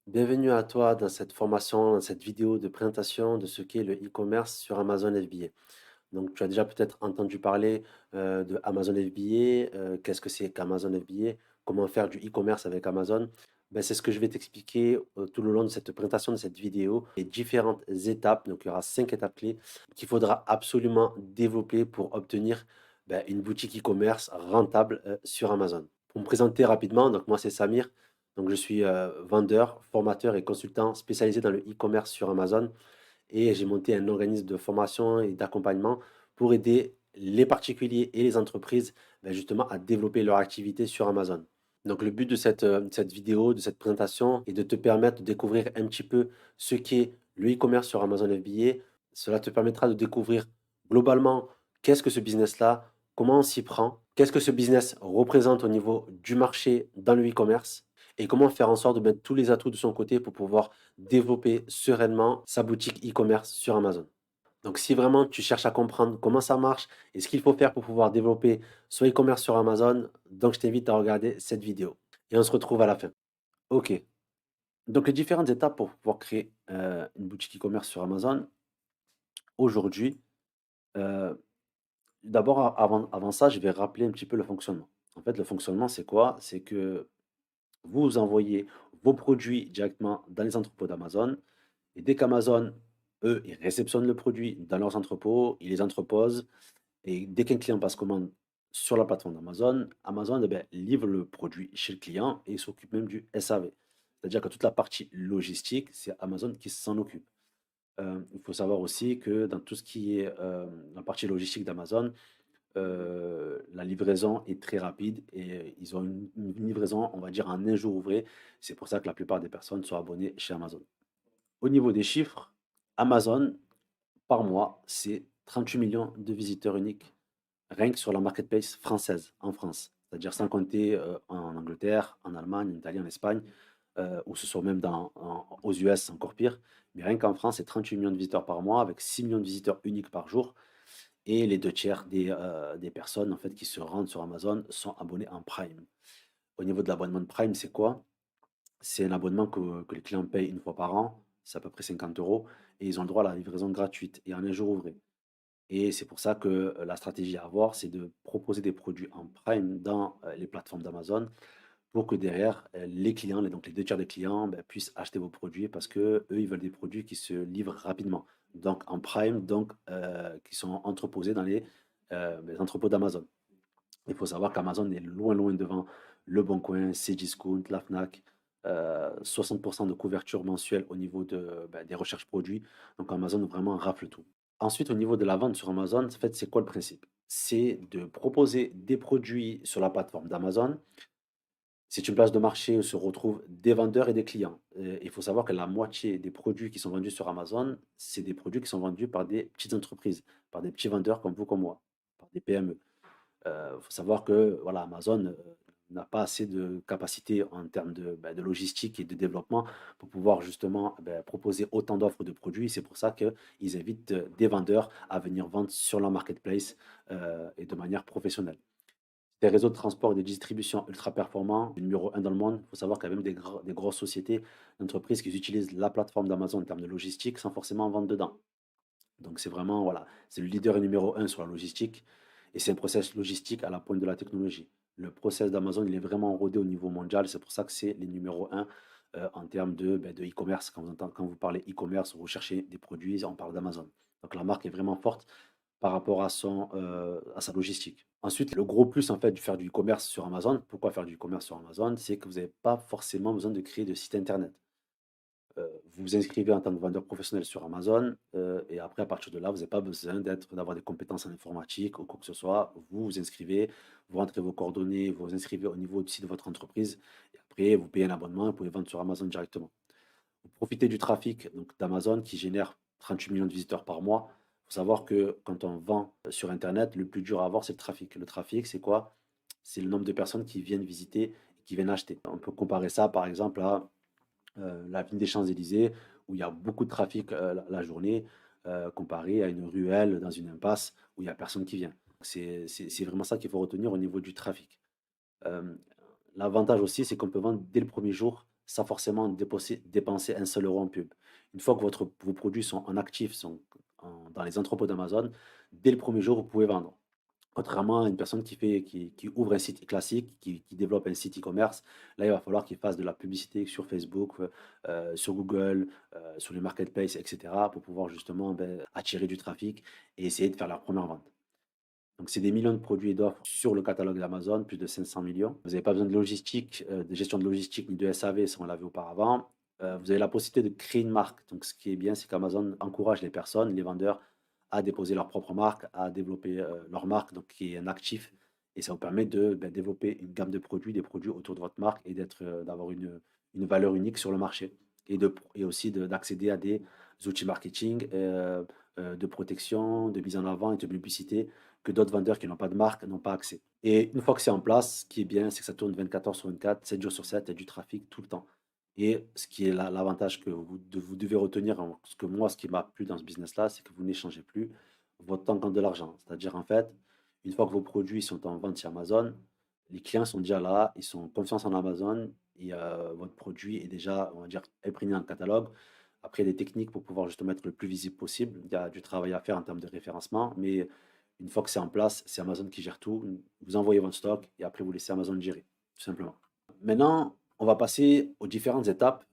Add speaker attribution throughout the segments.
Speaker 1: Bienvenue à toi dans cette formation, dans cette vidéo de présentation de ce qu'est le e-commerce sur Amazon FBA. Donc, tu as déjà peut-être entendu parler de Amazon FBA, qu'est-ce que c'est qu'Amazon FBA, comment faire du e-commerce avec Amazon. Ben, c'est ce que je vais t'expliquer tout le long de cette présentation, de cette vidéo, les différentes étapes. Donc, il y aura 5 étapes clés qu'il faudra absolument développer pour obtenir une boutique e-commerce rentable sur Amazon. Pour me présenter rapidement, donc moi c'est Samir, donc je suis vendeur, formateur et consultant spécialisé dans le e-commerce sur Amazon et j'ai monté un organisme de formation et d'accompagnement pour aider les particuliers et les entreprises justement à développer leur activité sur Amazon. Donc le but de cette vidéo, de cette présentation est de te permettre de découvrir un petit peu ce qu'est le e-commerce sur Amazon FBA. Cela te permettra de découvrir globalement qu'est-ce que ce business-là, comment on s'y prend, qu'est-ce que ce business représente au niveau du marché dans le e-commerce et comment faire en sorte de mettre tous les atouts de son côté pour pouvoir développer sereinement sa boutique e-commerce sur Amazon. Donc, si vraiment tu cherches à comprendre comment ça marche et ce qu'il faut faire pour pouvoir développer son e-commerce sur Amazon, donc je t'invite à regarder cette vidéo. Et on se retrouve à la fin. Ok. Donc, les différentes étapes pour pouvoir créer une boutique e-commerce sur Amazon, aujourd'hui, euh, d'abord, avant ça, je vais rappeler un petit peu le fonctionnement. En fait, le fonctionnement, c'est quoi? C'est que vous envoyez vos produits directement dans les entrepôts d'Amazon. Et dès qu'Amazon, eux, ils réceptionnent le produit dans leurs entrepôts, ils les entreposent. Et dès qu'un client passe commande sur la plateforme d'Amazon, Amazon livre le produit chez le client et il s'occupe même du SAV. C'est-à-dire que toute la partie logistique, c'est Amazon qui s'en occupe. Il faut savoir aussi que dans tout ce qui est la partie logistique d'Amazon, la livraison est très rapide et ils ont une livraison, on va dire, en un jour ouvré. C'est pour ça que la plupart des personnes sont abonnées chez Amazon. Au niveau des chiffres, Amazon, par mois, c'est 38 millions de visiteurs uniques, rien que sur la marketplace française, en France. C'est-à-dire sans compter en Angleterre, en Allemagne, en Italie, en Espagne, ou ce soit même aux US, encore pire. Mais rien qu'en France, c'est 38 millions de visiteurs par mois, avec 6 millions de visiteurs uniques par jour. Et les deux tiers des personnes en fait, qui se rendent sur Amazon sont abonnés en Prime. Au niveau de l'abonnement de Prime, c'est quoi? C'est un abonnement que les clients payent une fois par an, c'est à peu près 50 euros, et ils ont le droit à la livraison gratuite et en un jour ouvré. Et c'est pour ça que la stratégie à avoir, c'est de proposer des produits en prime dans les plateformes d'Amazon pour que derrière, les clients, donc les deux tiers des clients, puissent acheter vos produits parce que eux, ils veulent des produits qui se livrent rapidement. Donc en prime, donc qui sont entreposés dans les entrepôts d'Amazon. Il faut savoir qu'Amazon est loin, loin devant Le Bon Coin, Cdiscount, la Fnac. 60% de couverture mensuelle au niveau des recherches produits. Donc Amazon vraiment rafle tout. Ensuite, au niveau de la vente sur Amazon, en fait, c'est quoi le principe? C'est de proposer des produits sur la plateforme d'Amazon. C'est une place de marché où se retrouvent des vendeurs et des clients. Il faut savoir que la moitié des produits qui sont vendus sur Amazon, c'est des produits qui sont vendus par des petites entreprises, par des petits vendeurs comme vous, comme moi, par des PME. Il faut savoir que voilà, Amazon n'a pas assez de capacité en termes de logistique et de développement pour pouvoir justement proposer autant d'offres de produits. C'est pour ça qu'ils invitent des vendeurs à venir vendre sur leur marketplace et de manière professionnelle. Des réseaux de transport et de distribution ultra performants, numéro un dans le monde. Il faut savoir qu'il y a même des grosses sociétés, d'entreprises qui utilisent la plateforme d'Amazon en termes de logistique sans forcément vendre dedans. Donc c'est vraiment, voilà, c'est le leader numéro un sur la logistique et c'est un process logistique à la pointe de la technologie. Le process d'Amazon, il est vraiment rodé au niveau mondial. C'est pour ça que c'est les numéro un en termes de e-commerce. Quand vous parlez e-commerce, vous cherchez des produits, on parle d'Amazon. Donc la marque est vraiment forte par rapport à sa logistique. Ensuite, le gros plus en fait de faire du e-commerce sur Amazon, pourquoi faire du e-commerce sur Amazon? C'est que vous n'avez pas forcément besoin de créer de site internet. Vous vous inscrivez en tant que vendeur professionnel sur Amazon, et après à partir de là, vous n'avez pas besoin d'avoir des compétences en informatique ou quoi que ce soit. Vous vous inscrivez, vous rentrez vos coordonnées, vous vous inscrivez au niveau du site de votre entreprise et après vous payez un abonnement et vous pouvez vendre sur Amazon directement. Vous profitez du trafic donc d'Amazon qui génère 38 millions de visiteurs par mois. Il faut savoir que quand on vend sur internet, le plus dur à avoir, c'est le trafic. Le trafic, c'est quoi? C'est le nombre de personnes qui viennent visiter et qui viennent acheter. On peut comparer ça par exemple à l'avenue des Champs-Élysées, où il y a beaucoup de trafic la journée, comparé à une ruelle dans une impasse où il n'y a personne qui vient. C'est vraiment ça qu'il faut retenir au niveau du trafic. Euh, L'avantage aussi, c'est qu'on peut vendre dès le premier jour sans forcément dépenser un seul euro en pub. Une fois que vos produits sont en actif, dans les entrepôts d'Amazon, dès le premier jour, vous pouvez vendre. Contrairement à une personne qui ouvre un site classique, qui développe un site e-commerce, là, il va falloir qu'il fasse de la publicité sur Facebook, sur Google, sur les marketplaces, et cetera, pour pouvoir justement, attirer du trafic et essayer de faire leur première vente. Donc c'est des millions de produits et d'offres sur le catalogue d'Amazon, plus de 500 millions. Vous n'avez pas besoin de logistique, de gestion de logistique ni de SAV, ça on l'avait auparavant. Vous avez la possibilité de créer une marque. Donc ce qui est bien, c'est qu'Amazon encourage les personnes, les vendeurs, à déposer leur propre marque, à développer leur marque, donc qui est un actif. Et ça vous permet de développer une gamme de produits, des produits autour de votre marque et d'avoir une valeur unique sur le marché. Et aussi d'accéder à des outils marketing, de protection, de mise en avant et de publicité que d'autres vendeurs qui n'ont pas de marque n'ont pas accès. Et une fois que c'est en place, ce qui est bien, c'est que ça tourne 24 heures sur 24, 7 jours sur 7, il y a du trafic tout le temps. Et ce qui est l'avantage que vous devez retenir, ce que moi, ce qui m'a plu dans ce business-là, c'est que vous n'échangez plus votre temps contre de l'argent. C'est-à-dire, en fait, une fois que vos produits sont en vente sur Amazon, les clients sont déjà là, ils sont confiance en Amazon et votre produit est déjà, on va dire, imprégné en catalogue. Après, il y a des techniques pour pouvoir justement être le plus visible possible. Il y a du travail à faire en termes de référencement, mais une fois que c'est en place, c'est Amazon qui gère tout. Vous envoyez votre stock et après vous laissez Amazon gérer, tout simplement. Maintenant, on va passer aux différentes étapes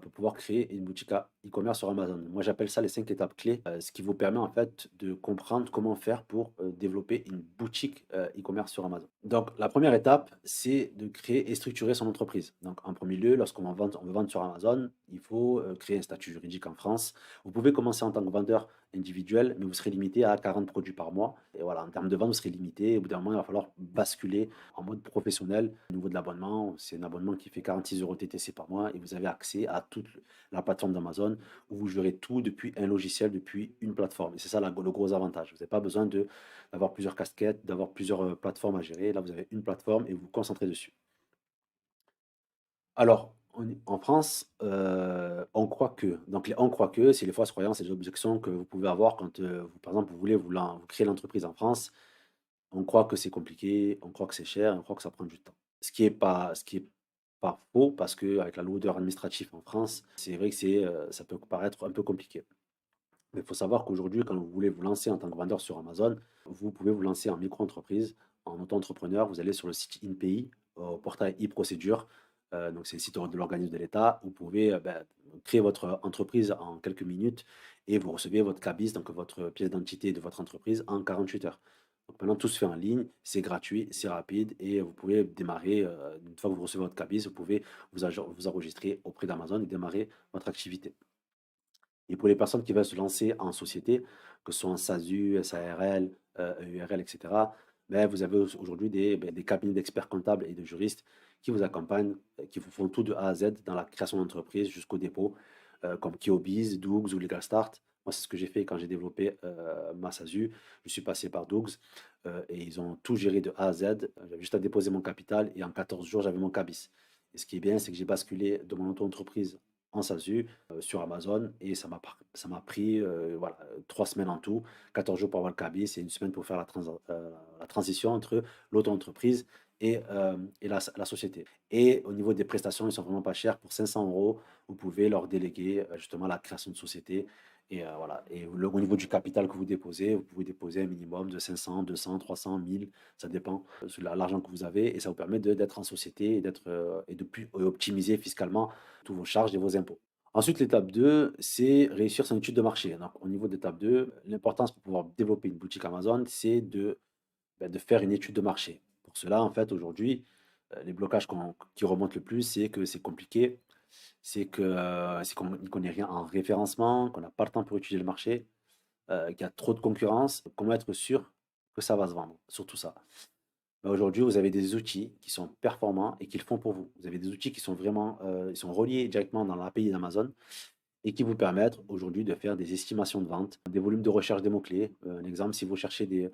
Speaker 1: pour pouvoir créer une boutique e-commerce sur Amazon. Moi, j'appelle ça les 5 étapes clés, ce qui vous permet en fait de comprendre comment faire pour développer une boutique e-commerce sur Amazon. Donc, la première étape, c'est de créer et structurer son entreprise. Donc, en premier lieu, on veut vendre sur Amazon, il faut créer un statut juridique en France. Vous pouvez commencer en tant que vendeur individuel, mais vous serez limité à 40 produits par mois. Et voilà, en termes de vente, vous serez limité. Au bout d'un moment, il va falloir basculer en mode professionnel. Au niveau de l'abonnement, c'est un abonnement qui fait 46 euros TTC par mois et vous avez accès à toute la plateforme d'Amazon où vous gérez tout depuis un logiciel, depuis une plateforme. Et c'est ça le gros avantage. Vous n'avez pas besoin d'avoir plusieurs casquettes, d'avoir plusieurs plateformes à gérer. Là, vous avez une plateforme et vous vous concentrez dessus. Alors, en France, on croit que. Donc, les on croit que, c'est les fausses croyances et les objections que vous pouvez avoir quand, par exemple, vous voulez vous créer l'entreprise en France. On croit que c'est compliqué, on croit que c'est cher, on croit que ça prend du temps. Ce qui est pas faux parce qu'avec la lourdeur administrative en France, c'est vrai que ça peut paraître un peu compliqué. Mais il faut savoir qu'aujourd'hui, quand vous voulez vous lancer en tant que vendeur sur Amazon, vous pouvez vous lancer en micro-entreprise, en auto-entrepreneur. Vous allez sur le site InPay, au portail e-procédure. Donc, c'est le site de l'organisme de l'État. Vous pouvez créer votre entreprise en quelques minutes et vous recevez votre cabis, donc votre pièce d'identité de votre entreprise, en 48 heures. Donc maintenant, tout se fait en ligne, c'est gratuit, c'est rapide et vous pouvez démarrer, une fois que vous recevez votre cabis, vous pouvez vous enregistrer auprès d'Amazon et démarrer votre activité. Et pour les personnes qui veulent se lancer en société, que ce soit en SASU, SARL, EURL, etc., vous avez aujourd'hui des cabinets d'experts comptables et de juristes qui vous accompagnent, qui vous font tout de A à Z dans la création d'entreprise jusqu'au dépôt, comme Keobiz, Dougs ou Legal Start. Moi, c'est ce que j'ai fait quand j'ai développé ma SASU. Je suis passé par Dougs et ils ont tout géré de A à Z. J'avais juste à déposer mon capital et en 14 jours, j'avais mon cabis. Et ce qui est bien, c'est que j'ai basculé de mon auto-entreprise en SASU sur Amazon et ça m'a pris voilà, 3 semaines en tout, 14 jours pour avoir le cabis et une semaine pour faire la transition entre l'auto-entreprise et la société. Et au niveau des prestations, ils sont vraiment pas chers. Pour 500 euros, vous pouvez leur déléguer justement la création de société. Et voilà. Et au niveau du capital que vous déposez, vous pouvez déposer un minimum de 500, 200, 300, 1000, ça dépend de l'argent que vous avez. Et ça vous permet d'être en société et de plus optimiser fiscalement tous vos charges et vos impôts. Ensuite, l'étape 2, c'est réussir son étude de marché. Donc, au niveau de l'étape 2, l'importance pour pouvoir développer une boutique Amazon, c'est de faire une étude de marché. Pour cela, en fait, aujourd'hui, les blocages qui remontent le plus, c'est que c'est compliqué, c'est qu'on n'y connaît rien en référencement, qu'on n'a pas le temps pour étudier le marché, qu'il y a trop de concurrence. Comment être sûr que ça va se vendre? Surtout ça. Aujourd'hui, vous avez des outils qui sont performants et qui le font pour vous. Vous avez des outils qui sont vraiment, ils sont reliés directement dans l'API d'Amazon et qui vous permettent aujourd'hui de faire des estimations de vente, des volumes de recherche des mots-clés. Un exemple, si vous cherchez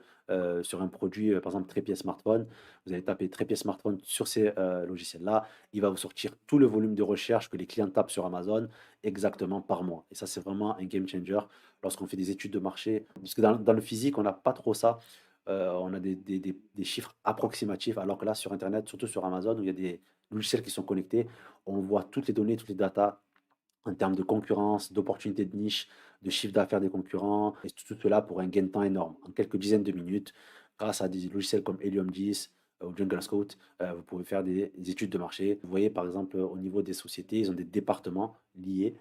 Speaker 1: sur un produit, par exemple trépied smartphone, vous allez taper trépied smartphone sur ces logiciels-là, il va vous sortir tout le volume de recherche que les clients tapent sur Amazon exactement par mois. Et ça, c'est vraiment un game changer lorsqu'on fait des études de marché. Parce que dans le physique, on n'a pas trop ça. On a des chiffres approximatifs, alors que là, sur Internet, surtout sur Amazon, où il y a logiciels qui sont connectés, on voit toutes les données, toutes les datas en termes de concurrence, d'opportunités de niche, de chiffre d'affaires des concurrents, et tout cela pour un gain de temps énorme. En quelques dizaines de minutes, grâce à des logiciels comme Helium 10 ou Jungle Scout, vous pouvez faire des études de marché. Vous voyez, par exemple, au niveau des sociétés, ils ont des départements liés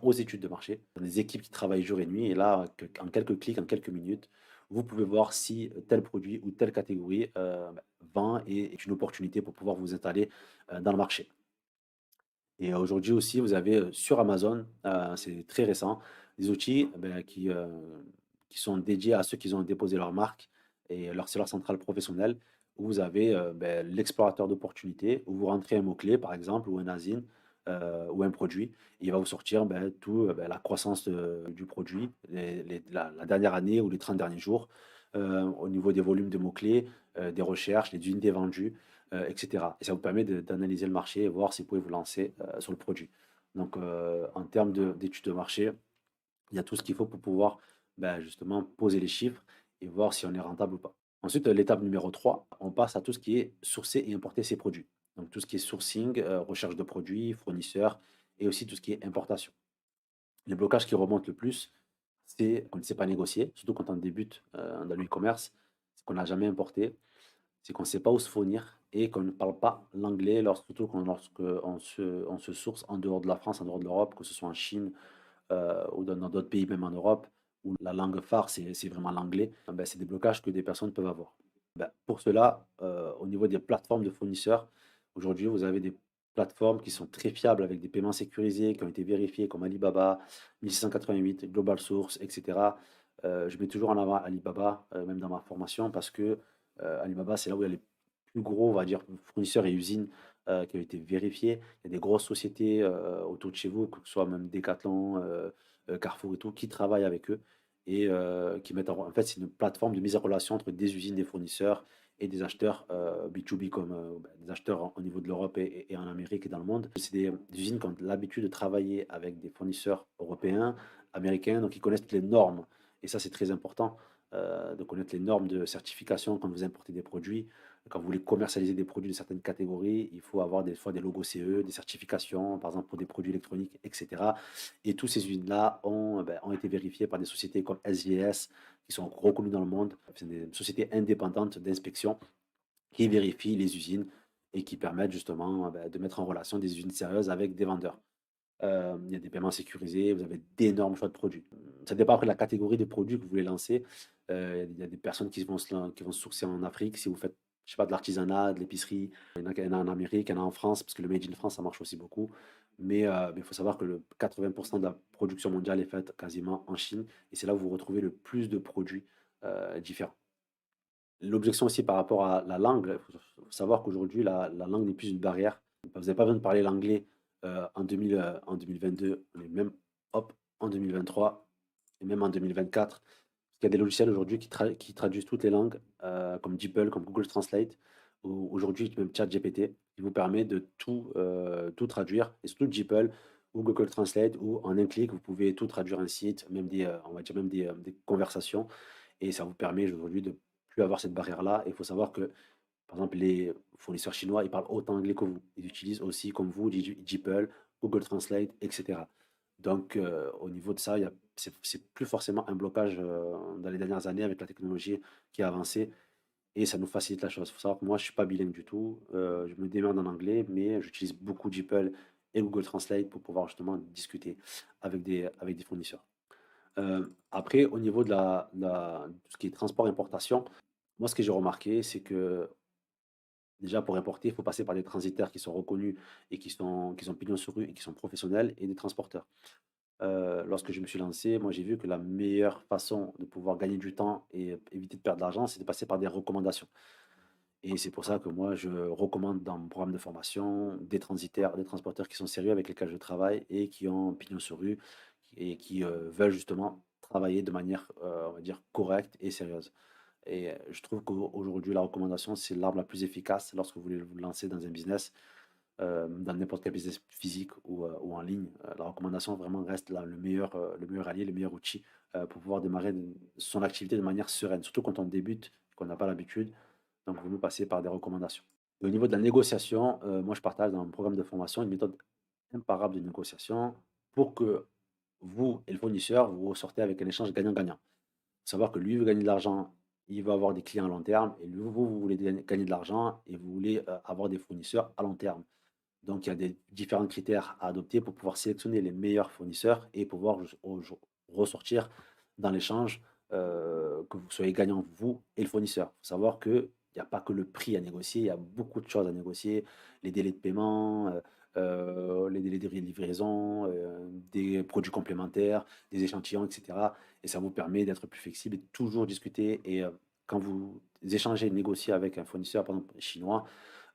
Speaker 1: aux études de marché, des équipes qui travaillent jour et nuit, et là, en quelques clics, en quelques minutes, vous pouvez voir si tel produit ou telle catégorie vend et est une opportunité pour pouvoir vous installer dans le marché. Et aujourd'hui aussi, vous avez, sur Amazon, c'est très récent, des outils, qui sont dédiés à ceux qui ont déposé leur marque et c'est leur centrale professionnelle, où vous avez, l'explorateur d'opportunités, où vous rentrez un mot-clé, par exemple, ou un ASIN, ou un produit, et il va vous sortir, la croissance, du produit, la dernière année ou les 30 derniers jours, au niveau des volumes de mots-clés, des recherches, les unités vendues, et cetera. Et ça vous permet d'analyser le marché et voir si vous pouvez vous lancer sur le produit. Donc, en termes d'études de marché, il y a tout ce qu'il faut pour pouvoir justement poser les chiffres et voir si on est rentable ou pas. Ensuite, l'étape numéro 3, on passe à tout ce qui est sourcer et importer ces produits. Donc, tout ce qui est sourcing, recherche de produits, fournisseurs et aussi tout ce qui est importation. Les blocages qui remontent le plus, c'est qu'on ne sait pas négocier, surtout quand on débute dans le e-commerce, c'est qu'on n'a jamais importé, c'est qu'on ne sait pas où se fournir et qu'on ne parle pas l'anglais, surtout lorsque on se source en dehors de la France, en dehors de l'Europe, que ce soit en Chine ou dans d'autres pays, même en Europe, où la langue phare, c'est vraiment l'anglais. C'est des blocages que des personnes peuvent avoir. Pour cela, au niveau des plateformes de fournisseurs, aujourd'hui, vous avez des plateformes qui sont très fiables avec des paiements sécurisés, qui ont été vérifiés comme Alibaba, 1688, Global Source, etc. Je mets toujours en avant Alibaba, même dans ma formation, parce que Alibaba, c'est là où il y a les plus gros, on va dire, fournisseurs et usines qui ont été vérifiés. Il y a des grosses sociétés autour de chez vous, que ce soit même Decathlon, Carrefour et tout, qui travaillent avec eux et qui mettent en fait, c'est une plateforme de mise en relation entre des usines, des fournisseurs et des acheteurs B2B comme des acheteurs au niveau de l'Europe et en Amérique et dans le monde. C'est des usines qui ont l'habitude de travailler avec des fournisseurs européens, américains, donc ils connaissent toutes les normes. Et ça, c'est très important de connaître les normes de certification quand vous importez des produits. Quand vous voulez commercialiser des produits de certaines catégories, il faut avoir des fois des logos CE, des certifications, par exemple pour des produits électroniques, etc. Et tous ces usines-là ont été vérifiées par des sociétés comme SGS, qui sont reconnues dans le monde. C'est des sociétés indépendantes d'inspection qui vérifient les usines et qui permettent justement de mettre en relation des usines sérieuses avec des vendeurs. Il y a des paiements sécurisés, vous avez d'énormes choix de produits. Ça dépend après de la catégorie de produits que vous voulez lancer. Il y a des personnes qui vont se sourcer en Afrique. Si vous faites, je sais pas, de l'artisanat, de l'épicerie, il y en a en Amérique, il y en a en France, parce que le Made in France, ça marche aussi beaucoup. Mais il faut savoir que le 80% de la production mondiale est faite quasiment en Chine. Et c'est là où vous retrouvez le plus de produits différents. L'objection aussi par rapport à la langue, il faut savoir qu'aujourd'hui, la langue n'est plus une barrière. Vous n'avez pas besoin de parler l'anglais en 2022, on est même hop, en 2023 et même en 2024. Parce qu'il y a des logiciels aujourd'hui qui traduisent toutes les langues, comme DeepL, comme Google Translate, ou aujourd'hui même ChatGPT, qui vous permet de tout traduire, et surtout DeepL ou Google Translate, où en un clic, vous pouvez tout traduire un site, même on va dire même des conversations, et ça vous permet aujourd'hui de plus avoir cette barrière-là. Et il faut savoir que, par exemple, les fournisseurs chinois, ils parlent autant anglais que vous. Ils utilisent aussi, comme vous, DeepL, Google Translate, etc. Donc, au niveau de ça, c'est plus forcément un blocage dans les dernières années avec la technologie qui a avancé et ça nous facilite la chose. Il faut savoir que moi, je ne suis pas bilingue du tout. Je me démerde en anglais, mais j'utilise beaucoup DeepL et Google Translate pour pouvoir justement discuter avec des fournisseurs. Après, au niveau de tout ce qui est transport et importation, moi, ce que j'ai remarqué, c'est que déjà pour importer, il faut passer par des transitaires qui sont reconnus et qui sont pignon sur rue et qui sont professionnels et des transporteurs. Lorsque je me suis lancé, moi, j'ai vu que la meilleure façon de pouvoir gagner du temps et éviter de perdre de l'argent, c'est de passer par des recommandations. Et c'est pour ça que moi, je recommande dans mon programme de formation des transitaires, des transporteurs qui sont sérieux avec lesquels je travaille et qui ont pignon sur rue et qui veulent justement travailler de manière, on va dire, correcte et sérieuse. Et je trouve qu'aujourd'hui, la recommandation, c'est l'arme la plus efficace lorsque vous voulez vous lancer dans un business, dans n'importe quel business physique ou en ligne. La recommandation vraiment reste le meilleur allié, le meilleur outil pour pouvoir démarrer son activité de manière sereine, surtout quand on débute, qu'on n'a pas l'habitude. Donc, il vaut mieux passer par des recommandations. Et au niveau de la négociation, moi je partage dans mon programme de formation une méthode imparable de négociation pour que vous et le fournisseur, vous ressortez avec un échange gagnant-gagnant. Faut savoir que lui veut gagner de l'argent, il veut avoir des clients à long terme et lui, vous voulez gagner de l'argent et vous voulez, avoir des fournisseurs à long terme. Donc il y a des différents critères à adopter pour pouvoir sélectionner les meilleurs fournisseurs et pouvoir ressortir dans l'échange, que vous soyez gagnant vous et le fournisseur. Il faut savoir qu'il y a pas que le prix à négocier, il y a beaucoup de choses à négocier, les délais de paiement, les délais de livraison, des produits complémentaires, des échantillons, et cetera. Et ça vous permet d'être plus flexible et de toujours discuter. Et quand vous échangez, négociez avec un fournisseur, par exemple chinois,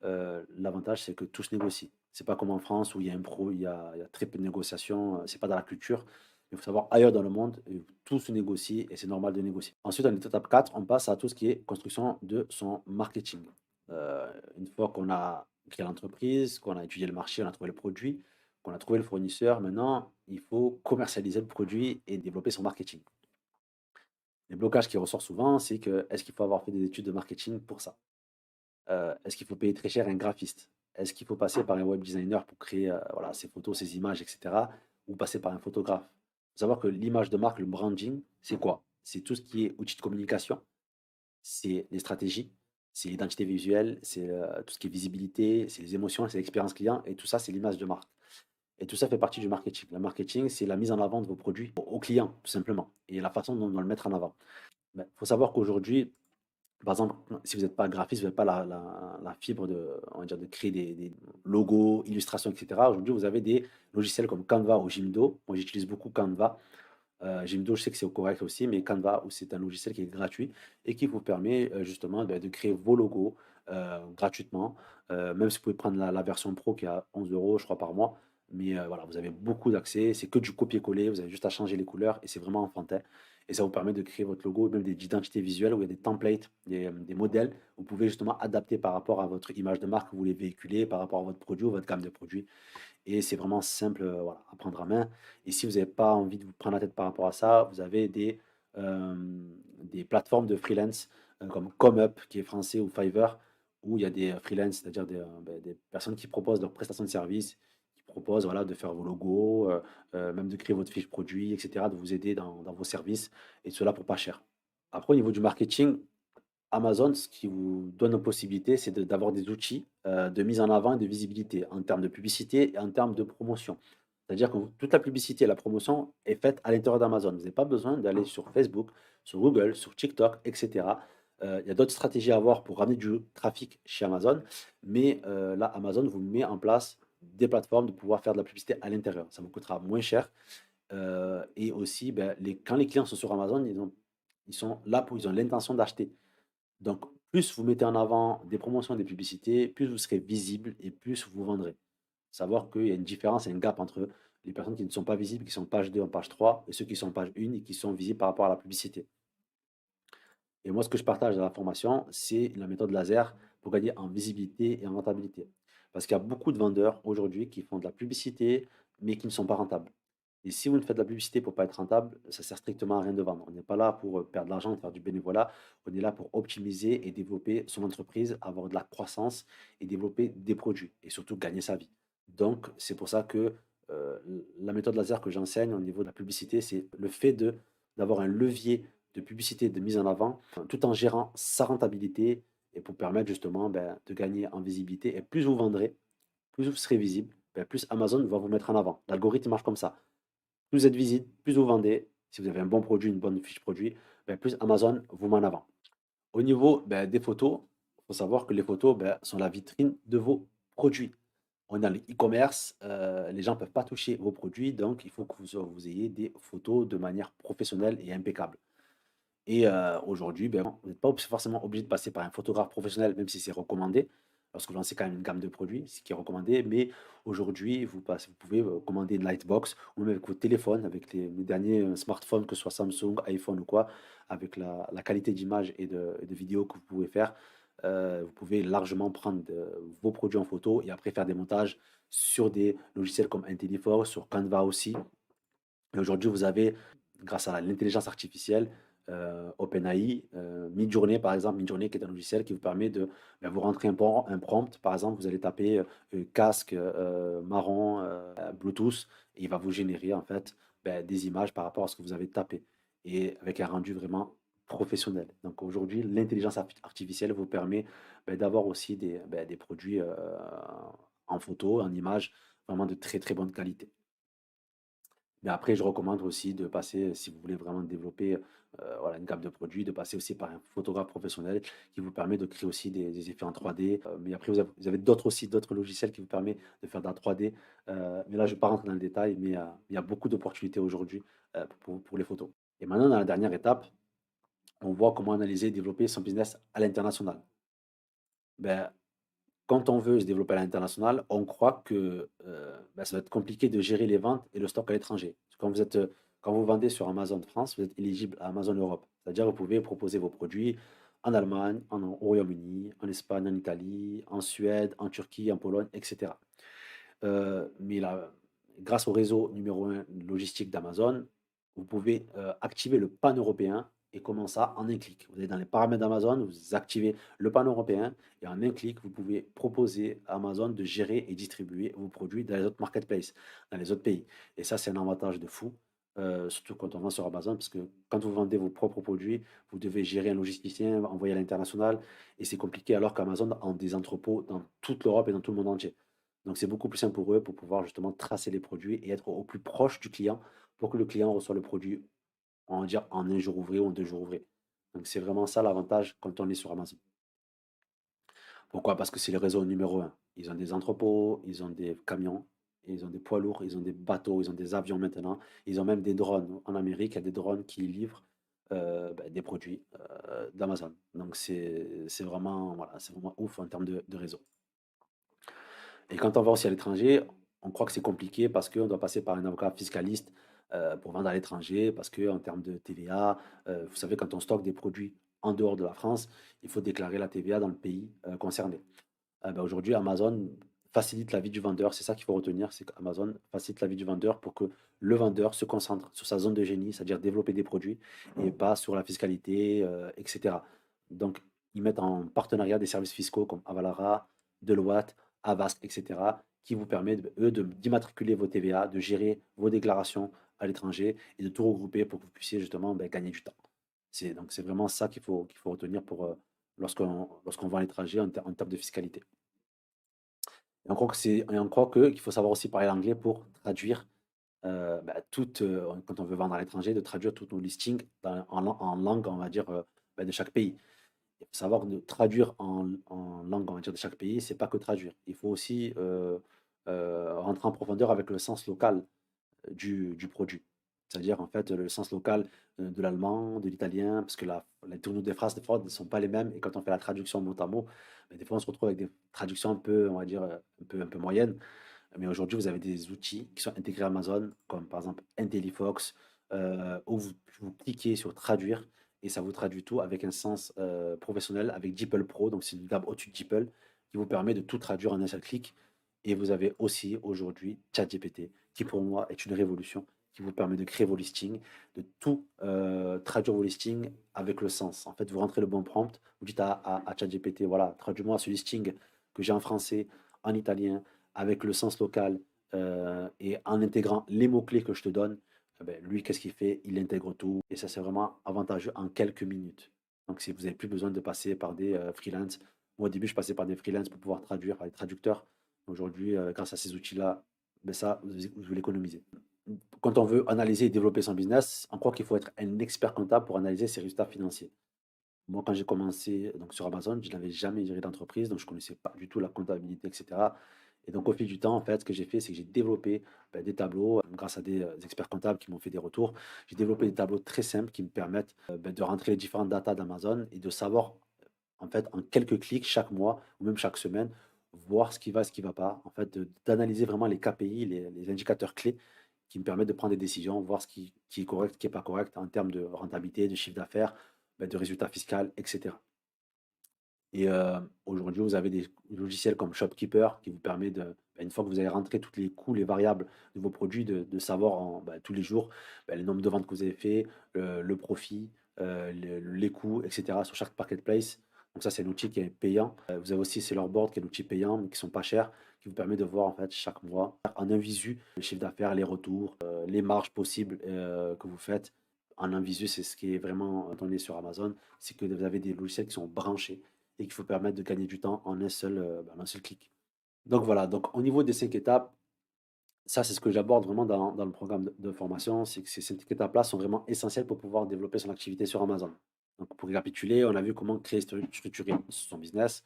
Speaker 1: l'avantage c'est que tout se négocie. C'est pas comme en France où il y a il y a très peu de négociations, c'est pas dans la culture. Il faut savoir ailleurs dans le monde, tout se négocie et c'est normal de négocier. Ensuite, en étape 4, on passe à tout ce qui est construction de son marketing. Une fois qu'on a créé l'entreprise, qu'on a étudié le marché, on a trouvé le produit, qu'on a trouvé le fournisseur, maintenant, il faut commercialiser le produit et développer son marketing. Les blocages qui ressortent souvent, c'est que est-ce qu'il faut avoir fait des études de marketing pour ça? Est-ce qu'il faut payer très cher un graphiste? Est-ce qu'il faut passer par un web designer pour créer, voilà, ses photos, ses images, et cetera? Ou passer par un photographe? Faut savoir que l'image de marque, le branding, c'est quoi? C'est tout ce qui est outil de communication, c'est les stratégies, c'est l'identité visuelle, c'est, tout ce qui est visibilité, c'est les émotions, c'est l'expérience client et tout ça, c'est l'image de marque. Et tout ça fait partie du marketing. Le marketing, c'est la mise en avant de vos produits au client, tout simplement et la façon dont on doit le mettre en avant. Il faut savoir qu'aujourd'hui, par exemple, si vous n'êtes pas graphiste, vous n'avez pas la fibre de, on va dire, de créer des logos, illustrations, et cetera. Aujourd'hui, vous avez des logiciels comme Canva ou Jimdo. Moi, j'utilise beaucoup Canva. Jimdo, je sais que c'est correct aussi, mais Canva, c'est un logiciel qui est gratuit et qui vous permet justement de créer vos logos gratuitement. Même si vous pouvez prendre la version pro qui est à 11 euros, je crois, par mois. Mais voilà, vous avez beaucoup d'accès. C'est que du copier-coller. Vous avez juste à changer les couleurs et c'est vraiment enfantin. Et ça vous permet de créer votre logo, même des identités visuelles où il y a des templates, des modèles. Vous pouvez justement adapter par rapport à votre image de marque que vous voulez véhiculer, par rapport à votre produit ou votre gamme de produits. Et c'est vraiment simple, voilà, à prendre à main. Et si vous n'avez pas envie de vous prendre la tête par rapport à ça, vous avez des plateformes de freelance comme ComeUp, qui est français, ou Fiverr, où il y a des freelance, c'est-à-dire des personnes qui proposent leurs prestations de services, qui proposent voilà, de faire vos logos, même de créer votre fiche produit, etc., de vous aider dans vos services, et cela pour pas cher. Après, au niveau du marketing, Amazon, ce qui vous donne la possibilité, c'est d'avoir des outils, de mise en avant et de visibilité en termes de publicité et en termes de promotion. C'est-à-dire que toute la publicité et la promotion est faite à l'intérieur d'Amazon. Vous n'avez pas besoin d'aller sur Facebook, sur Google, sur TikTok, et cetera. Il y a d'autres stratégies à avoir pour ramener du trafic chez Amazon, mais là, Amazon vous met en place des plateformes de pouvoir faire de la publicité à l'intérieur. Ça vous coûtera moins cher, et aussi, quand les clients sont sur Amazon, ils sont là ils ont l'intention d'acheter. Donc, plus vous mettez en avant des promotions, des publicités, plus vous serez visible et plus vous vendrez. Savoir qu'il y a une différence et un gap entre les personnes qui ne sont pas visibles, qui sont page 2 en page 3, et ceux qui sont page 1 et qui sont visibles par rapport à la publicité. Et moi, ce que je partage dans la formation, c'est la méthode laser pour gagner en visibilité et en rentabilité. Parce qu'il y a beaucoup de vendeurs aujourd'hui qui font de la publicité, mais qui ne sont pas rentables. Et si vous ne faites de la publicité pour pas être rentable, ça sert strictement à rien de vendre. On n'est pas là pour perdre de l'argent et faire du bénévolat. On est là pour optimiser et développer son entreprise, avoir de la croissance et développer des produits et surtout gagner sa vie. Donc, c'est pour ça que euh, la méthode laser que j'enseigne au niveau de la publicité, c'est le fait d'avoir un levier de publicité, de mise en avant, tout en gérant sa rentabilité et pour permettre justement de gagner en visibilité. Et plus vous vendrez, plus vous serez visible, plus Amazon va vous mettre en avant. L'algorithme marche comme ça. Plus vous êtes visible, plus vous vendez. Si vous avez un bon produit, une bonne fiche produit, plus Amazon vous met en avant. Au niveau des photos, il faut savoir que les photos sont la vitrine de vos produits. On est dans le e-commerce, les gens ne peuvent pas toucher vos produits, donc il faut que vous ayez des photos de manière professionnelle et impeccable. Et aujourd'hui, vous n'êtes pas forcément obligé de passer par un photographe professionnel, même si c'est recommandé, parce que vous lancez quand même une gamme de produits, ce qui est recommandé. Mais aujourd'hui, vous pouvez commander une Lightbox, ou même avec votre téléphone, avec les derniers smartphones, que ce soit Samsung, iPhone ou quoi, avec la qualité d'image et de vidéo que vous pouvez faire. Vous pouvez largement prendre vos produits en photo et après faire des montages sur des logiciels comme Intelliforce, sur Canva aussi. Et aujourd'hui, vous avez, grâce à l'intelligence artificielle, OpenAI, Midjourney par exemple, Midjourney qui est un logiciel qui vous permet de vous rentrer un prompt, par exemple, vous allez taper casque marron Bluetooth et il va vous générer en fait des images par rapport à ce que vous avez tapé et avec un rendu vraiment professionnel. Donc aujourd'hui, l'intelligence artificielle vous permet d'avoir aussi des produits en photo, en image, vraiment de très très bonne qualité. Mais après, je recommande aussi de passer, si vous voulez vraiment développer voilà, une gamme de produits, de passer aussi par un photographe professionnel qui vous permet de créer aussi des effets en 3D. Mais après, vous avez d'autres aussi, d'autres logiciels qui vous permettent de faire de la 3D. Mais là, je ne vais pas rentrer dans le détail, mais il y a beaucoup d'opportunités aujourd'hui pour les photos. Et maintenant, dans la dernière étape, on voit comment analyser et développer son business à l'international. Ben, quand on veut se développer à l'international, on croit que ça va être compliqué de gérer les ventes et le stock à l'étranger. Quand vous vendez sur Amazon France, vous êtes éligible à Amazon Europe. C'est-à-dire que vous pouvez proposer vos produits en Allemagne, au Royaume-Uni, en Espagne, en Italie, en Suède, en Turquie, en Pologne, etc. Mais là, grâce au réseau numéro un logistique d'Amazon, vous pouvez activer le pan-européen et comment ça en un clic. Vous allez dans les paramètres d'Amazon, vous activez le pan-européen et en un clic, vous pouvez proposer à Amazon de gérer et distribuer vos produits dans les autres marketplaces, dans les autres pays. Et ça, c'est un avantage de fou, surtout quand on vend sur Amazon, parce que quand vous vendez vos propres produits, vous devez gérer un logisticien, envoyer à l'international, et c'est compliqué alors qu'Amazon a des entrepôts dans toute l'Europe et dans tout le monde entier. Donc, c'est beaucoup plus simple pour eux pour pouvoir justement tracer les produits et être au plus proche du client pour que le client reçoive le produit, on va dire, en un jour ouvré ou en 2 jours ouvrés. Donc, c'est vraiment ça l'avantage quand on est sur Amazon. Pourquoi? Parce que c'est le réseau numéro un. Ils ont des entrepôts, ils ont des camions, ils ont des poids lourds, ils ont des bateaux, ils ont des avions maintenant. Ils ont même des drones. En Amérique, il y a des drones qui livrent des produits d'Amazon. Donc, c'est vraiment, voilà, c'est vraiment ouf en termes de réseau. Et quand on va aussi à l'étranger, on croit que c'est compliqué parce qu'on doit passer par un avocat fiscaliste pour vendre à l'étranger, parce qu'en termes de TVA, vous savez, quand on stocke des produits en dehors de la France, il faut déclarer la TVA dans le pays concerné. Aujourd'hui, Amazon facilite la vie du vendeur. C'est ça qu'il faut retenir, c'est qu'Amazon facilite la vie du vendeur pour que le vendeur se concentre sur sa zone de génie, c'est-à-dire développer des produits et pas sur la fiscalité, etc. Donc, ils mettent en partenariat des services fiscaux comme Avalara, Deloitte, Avast, etc., qui vous permettent, eux, d'immatriculer vos TVA, de gérer vos déclarations à l'étranger et de tout regrouper pour que vous puissiez justement gagner du temps. Donc, c'est vraiment ça qu'il faut retenir pour, lorsqu'on va à l'étranger en termes de fiscalité. Et on croit qu'il faut savoir aussi parler l'anglais pour traduire quand on veut vendre à l'étranger, de traduire tous nos listings en langue, on va dire, de chaque pays. Il faut savoir de traduire en langue, on va dire, de chaque pays, c'est pas que traduire. Il faut aussi rentrer en profondeur avec le sens local du produit. C'est-à-dire, en fait, le sens local de l'allemand, de l'italien, parce que les tournures des phrases, des fois, ne sont pas les mêmes. Et quand on fait la traduction mot à mot, des fois, on se retrouve avec des traductions un peu, on va dire, un peu moyennes. Mais aujourd'hui, vous avez des outils qui sont intégrés à Amazon, comme par exemple IntelliFox, où vous cliquez sur traduire et ça vous traduit tout avec un sens professionnel, avec DeepL Pro. Donc, c'est une gamme au-dessus de DeepL qui vous permet de tout traduire en un seul clic. Et vous avez aussi aujourd'hui ChatGPT, qui pour moi est une révolution, qui vous permet de créer vos listings, de tout traduire vos listings avec le sens. En fait, vous rentrez le bon prompt, vous dites à ChatGPT, voilà, traduis-moi ce listing que j'ai en français, en italien, avec le sens local et en intégrant les mots-clés que je te donne. Lui, qu'est-ce qu'il fait? Il intègre tout. Et ça, c'est vraiment avantageux en quelques minutes. Donc, si vous n'avez plus besoin de passer par des freelances, moi, au début, je passais par des freelances pour pouvoir traduire, par les traducteurs. Aujourd'hui, grâce à ces outils-là, ça, vous l'économisez. Quand on veut analyser et développer son business, on croit qu'il faut être un expert comptable pour analyser ses résultats financiers. Moi, quand j'ai commencé donc sur Amazon, je n'avais jamais géré d'entreprise, donc je ne connaissais pas du tout la comptabilité, etc. Et donc, au fil du temps, en fait, ce que j'ai fait, c'est que j'ai développé des tableaux grâce à des experts comptables qui m'ont fait des retours. J'ai développé des tableaux très simples qui me permettent de rentrer les différentes datas d'Amazon et de savoir, en fait, en quelques clics chaque mois ou même chaque semaine, voir ce qui va, ce qui ne va pas. En fait, d'analyser vraiment les KPI, les indicateurs clés qui me permettent de prendre des décisions, voir ce qui est correct, ce qui n'est pas correct en termes de rentabilité, de chiffre d'affaires, de résultats fiscaux, etc. Et aujourd'hui, vous avez des logiciels comme Shopkeeper qui vous permet une fois que vous avez rentré tous les coûts, les variables de vos produits, de savoir tous les jours le nombre de ventes que vous avez fait, le profit, les coûts, etc. sur chaque marketplace. Donc ça, c'est un outil qui est payant. Vous avez aussi Seller Board, qui est un outil payant, mais qui sont pas chers, qui vous permet de voir en fait chaque mois en un visu le chiffre d'affaires, les retours, les marges possibles que vous faites. En un visu, c'est ce qui est vraiment donné sur Amazon, c'est que vous avez des logiciels qui sont branchés et qu'il faut permettre de gagner du temps en un seul clic. Donc voilà, donc au niveau des 5 étapes, ça c'est ce que j'aborde vraiment dans le programme de formation, c'est que ces 5 étapes-là sont vraiment essentielles pour pouvoir développer son activité sur Amazon. Donc pour récapituler, on a vu comment créer, structurer son business,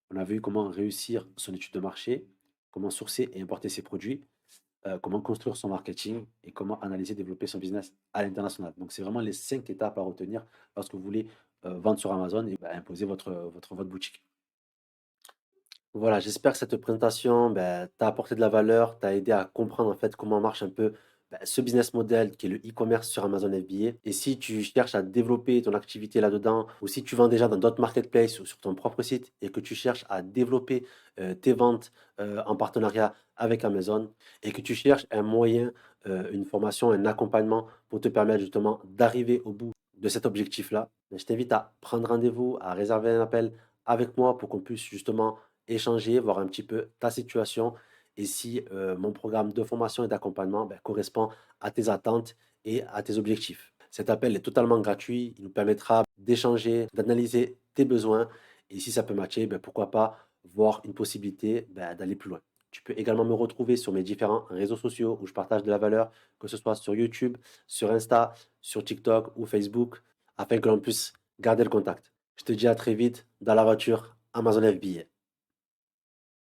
Speaker 1: on a vu comment réussir son étude de marché, comment sourcer et importer ses produits, comment construire son marketing et comment analyser et développer son business à l'international. Donc c'est vraiment les 5 étapes à retenir lorsque vous voulez, vendre sur Amazon et bah, imposer votre boutique. Voilà, j'espère que cette présentation, t'a apporté de la valeur, t'a aidé à comprendre en fait comment marche un peu ce business model qui est le e-commerce sur Amazon FBA. Et si tu cherches à développer ton activité là-dedans, ou si tu vends déjà dans d'autres marketplaces ou sur ton propre site et que tu cherches à développer tes ventes en partenariat avec Amazon et que tu cherches un moyen, une formation, un accompagnement pour te permettre justement d'arriver au bout de cet objectif-là, je t'invite à prendre rendez-vous, à réserver un appel avec moi pour qu'on puisse justement échanger, voir un petit peu ta situation et si mon programme de formation et d'accompagnement correspond à tes attentes et à tes objectifs. Cet appel est totalement gratuit, il nous permettra d'échanger, d'analyser tes besoins et si ça peut matcher, pourquoi pas voir une possibilité d'aller plus loin. Tu peux également me retrouver sur mes différents réseaux sociaux où je partage de la valeur, que ce soit sur YouTube, sur Insta, sur TikTok ou Facebook, afin que l'on puisse garder le contact. Je te dis à très vite dans la voiture Amazon FBA.